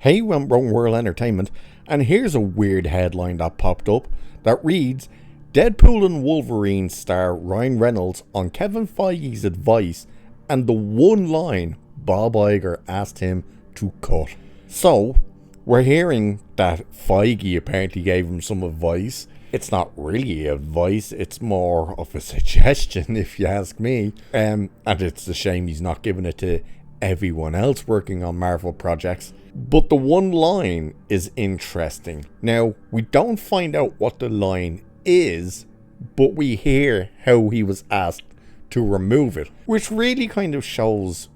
Hey, Wrong World Entertainment, and here's a weird headline that popped up that reads, Deadpool and Wolverine star Ryan Reynolds on Kevin Feige's advice and the one line Bob Iger asked him to cut. So, we're hearing that Feige apparently gave him some advice. It's not really advice, it's more of a suggestion if you ask me. And it's a shame he's not giving it to everyone else working on Marvel projects. But the one line is interesting. Now, we don't find out what the line is, but we hear how he was asked to remove it, which really kind of shows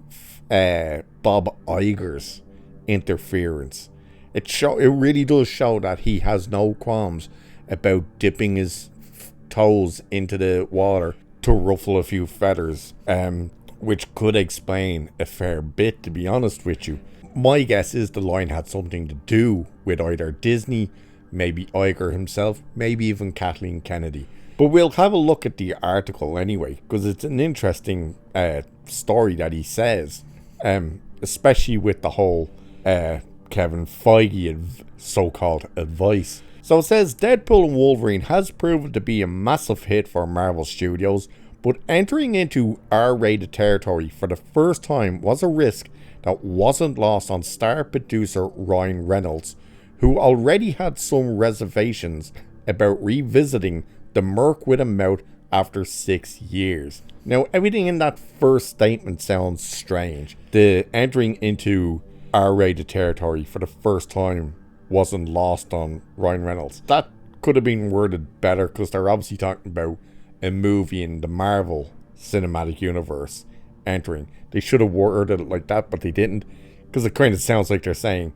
Bob Iger's interference. It really does show that he has no qualms about dipping his toes into the water to ruffle a few feathers, which could explain a fair bit, to be honest with you. My guess is the line had something to do with either Disney, maybe Iger himself, maybe even Kathleen Kennedy. But we'll have a look at the article anyway, because it's an interesting story that he says, especially with the whole Kevin Feige so-called advice. So it says, Deadpool and Wolverine has proven to be a massive hit for Marvel Studios, but entering into R-rated territory for the first time was a risk that wasn't lost on star producer Ryan Reynolds, who already had some reservations about revisiting The Merc with a Mouth after 6 years. Now, everything in that first statement sounds strange. The entering into R-rated territory for the first time wasn't lost on Ryan Reynolds. That could have been worded better, because they're obviously talking about a movie in the Marvel Cinematic Universe entering. They should have worded it like that, but they didn't, because it kind of sounds like they're saying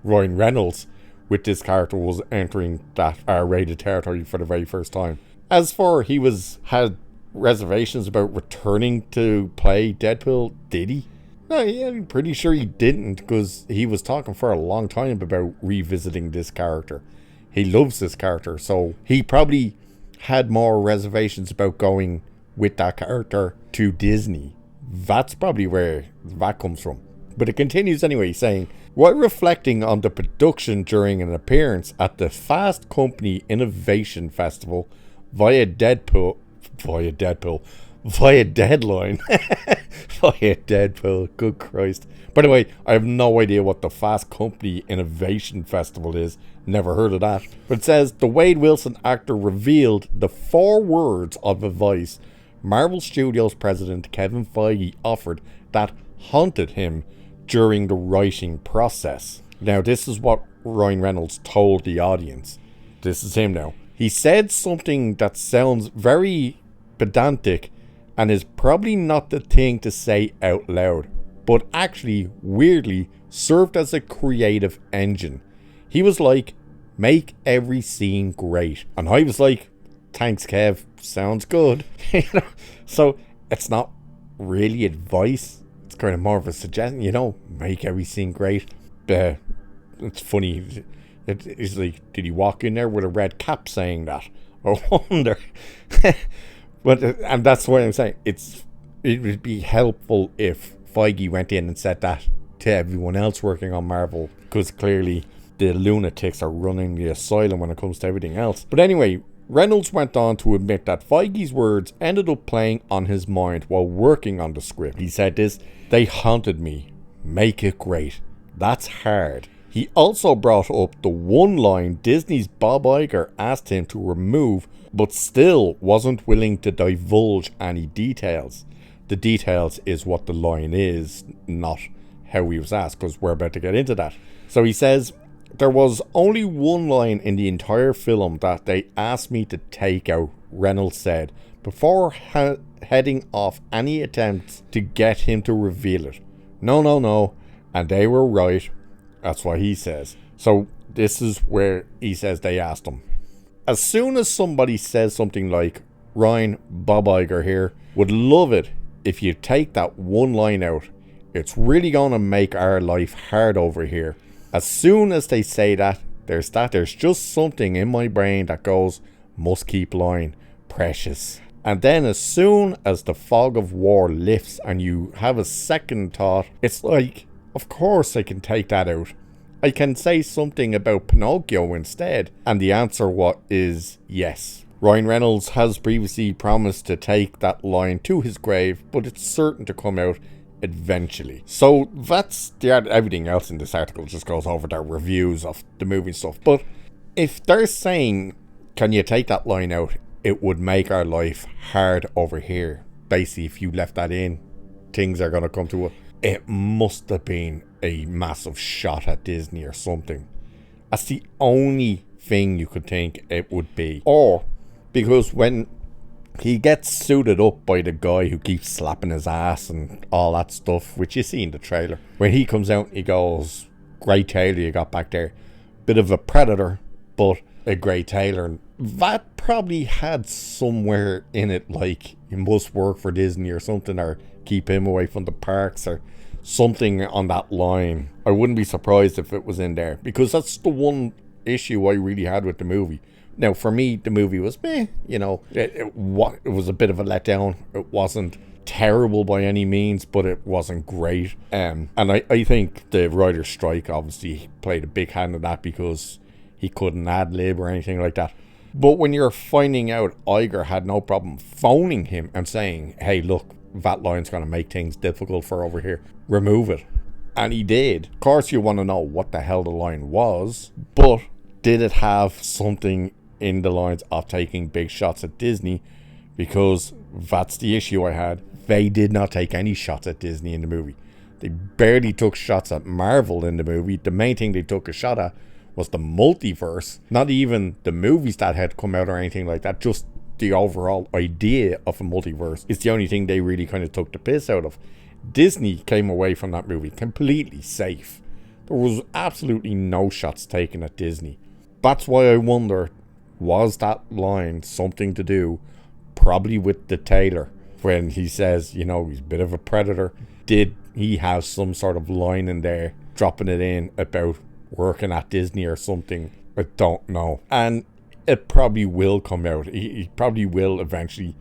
Ryan Reynolds with this character was entering that R-rated territory for the very first time. As for he had reservations about returning to play Deadpool, did he? No, yeah, I'm pretty sure he didn't, because he was talking for a long time about revisiting this character. He loves this character, so he probably had more reservations about going with that character to Disney. That's probably where that comes from. But it continues anyway, saying, while reflecting on the production during an appearance at the Fast Company Innovation Festival via Deadline. Via Deadpool, good Christ. By the way, I have no idea what the Fast Company Innovation Festival is. Never heard of that. But it says, the Wade Wilson actor revealed the 4 words of advice Marvel Studios president Kevin Feige offered that haunted him during the writing process. Now, this is what Ryan Reynolds told the audience. This is him now. He said something that sounds very pedantic and is probably not the thing to say out loud, but actually, weirdly, served as a creative engine. He was like, make every scene great. And I was like, thanks, Kev, sounds good. So it's not really advice. It's kind of more of a suggestion, make every scene great. It's funny. It's like, did he walk in there with a red cap saying that? I wonder. And that's what I'm saying. It would be helpful if Feige went in and said that to everyone else working on Marvel, because clearly the lunatics are running the asylum when it comes to everything else. But anyway, Reynolds went on to admit that Feige's words ended up playing on his mind while working on the script. He said this, they haunted me. Make it great. That's hard. He also brought up the one line Disney's Bob Iger asked him to remove, but still wasn't willing to divulge any details. The details is what the line is, not how he was asked, because we're about to get into that. So he says, there was only one line in the entire film that they asked me to take out, Reynolds said, before heading off any attempts to get him to reveal it. No, and they were right. That's what he says. So this is where he says they asked him. As soon as somebody says something like, Ryan, Bob Iger here, would love it if you take that one line out. It's really going to make our life hard over here. As soon as they say that, there's just something in my brain that goes, must keep line, precious. And then as soon as the fog of war lifts and you have a second thought, it's like, of course I can take that out. I can say something about Pinocchio instead. And the answer is yes. Ryan Reynolds has previously promised to take that line to his grave, but it's certain to come out eventually. So that's everything else in this article just goes over their reviews of the movie and stuff. But if they're saying, can you take that line out, it would make our life hard over here. Basically, if you left that in, things are going to come to it. It must have been a massive shot at Disney or something. That's the only thing you could think it would be. Or because when he gets suited up by the guy who keeps slapping his ass and all that stuff, which you see in the trailer, when he comes out, he goes, "Great tailor you got back there. Bit of a predator, but a great tailor." And that probably had somewhere in it, like, you must work for Disney or something, or keep him away from the parks, or something on that line. I wouldn't be surprised if it was in there, because that's the one issue I really had with the movie. Now, for me, the movie was meh, you know. It was a bit of a letdown. It wasn't terrible by any means, but it wasn't great. And I think the writer's strike obviously played a big hand in that, because he couldn't ad-lib or anything like that. But when you're finding out Iger had no problem phoning him and saying, "Hey, look, that line's going to make things difficult for over here. Remove it." And he did. Of course, you want to know what the hell the line was, but did it have something in the lines of taking big shots at Disney? Because that's the issue I had. They did not take any shots at Disney in the movie. They barely took shots at Marvel in the movie. The main thing they took a shot at was the multiverse. Not even the movies that had come out or anything like that. Just the overall idea of a multiverse is the only thing they really kind of took the piss out of. Disney came away from that movie completely safe. There was absolutely no shots taken at Disney. That's why I wonder, was that line something to do probably with the tailor? When he says, you know, he's a bit of a predator, did he have some sort of line in there, dropping it in about working at Disney or something? I don't know. And it probably will come out. He probably will eventually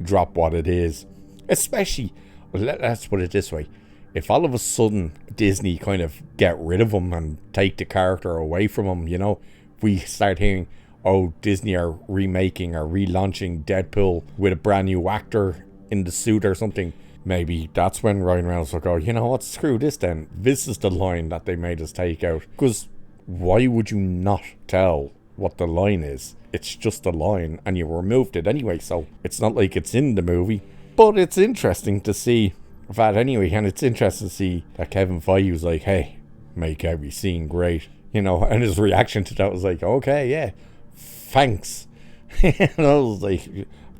drop what it is. Especially, let's put it this way, if all of a sudden Disney kind of get rid of him and take the character away from him, you know, we start hearing, oh, Disney are remaking or relaunching Deadpool with a brand new actor in the suit or something, maybe that's when Ryan Reynolds will go, you know what, screw this then. This is the line that they made us take out. Because why would you not tell what the line is? It's just a line, and you removed it anyway, so it's not like it's in the movie. But it's interesting to see that anyway, and it's interesting to see that Kevin Feige was like, hey, make every scene great, you know, and his reaction to that was like, okay, yeah, thanks. And I was like,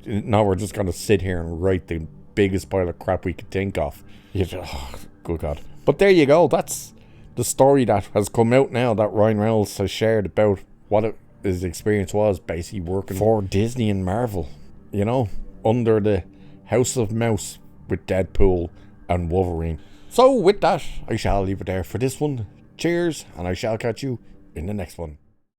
now we're just gonna sit here and write the biggest pile of crap we could think of. Oh, good God. But there you go, that's the story that has come out now, that Ryan Reynolds has shared about what his experience was basically working for Disney and Marvel, you know, under the House of Mouse with Deadpool and Wolverine. So with that, I shall leave it there for this one. Cheers, and I shall catch you in the next one.